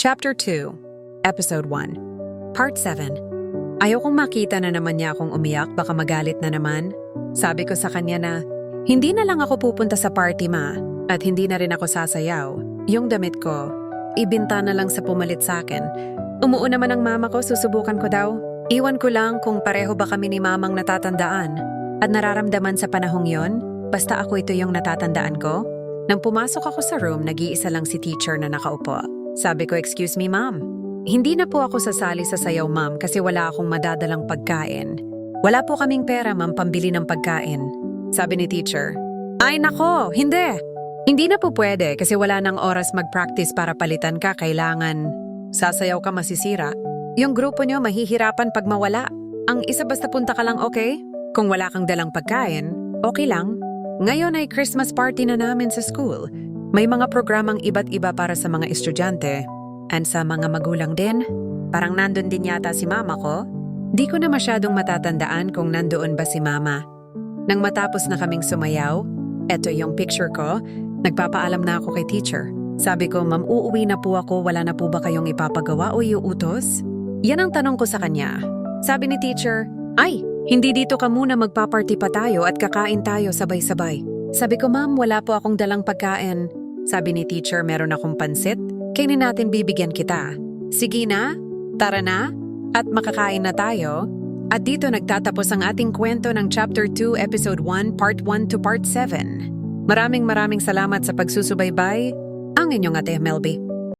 Chapter 2, Episode 1, Part 7. Ayokong makita na naman niya akong umiyak, baka magalit na naman. Sabi ko sa kanya na, hindi na lang ako pupunta sa party, ma, at hindi na rin ako sasayaw. Yung damit ko, ibinta na lang sa pumalit sa akin. Umuo naman ang mama ko, susubukan ko daw. Iwan ko lang kung pareho ba kami ni mamang natatandaan at nararamdaman sa panahong yon, basta ako ito yung natatandaan ko. Nang pumasok ako sa room, nag-iisa lang si teacher na nakaupo. Sabi ko, excuse me, ma'am. Hindi na po ako sasali sa sayaw, ma'am, kasi wala akong madadalang pagkain. Wala po kaming pera, ma'am, pambili ng pagkain. Sabi ni teacher, ay nako, hindi. Hindi na po pwede kasi wala nang oras mag-practice para palitan ka, kailangan. Sasayaw ka, masisira. Yung grupo nyo mahihirapan pag mawala. Ang isa basta punta ka lang, okay? Kung wala kang dalang pagkain, okay lang. Ngayon ay Christmas party na namin sa school. May mga programang iba't iba para sa mga estudyante and sa mga magulang din. Parang nandun din yata si mama ko. Di ko na masyadong matatandaan kung nandoon ba si mama. Nang matapos na kaming sumayaw, eto yung picture ko, nagpapaalam na ako kay teacher. Sabi ko, ma'am, uuwi na po ako, wala na po ba kayong ipapagawa o iuutos? Yan ang tanong ko sa kanya. Sabi ni teacher, ay, hindi dito ka muna, magpaparty pa tayo at kakain tayo sabay-sabay. Sabi ko, ma'am, wala po akong dalang pagkain. Sabi ni teacher, meron akong pansit. Kainin natin, bibigyan kita. Sige na, tara na, at makakain na tayo. At dito nagtatapos ang ating kwento ng Chapter 2, Episode 1, Part 1 to Part 7. Maraming salamat sa pagsusubaybay. Ang inyong ate Melby.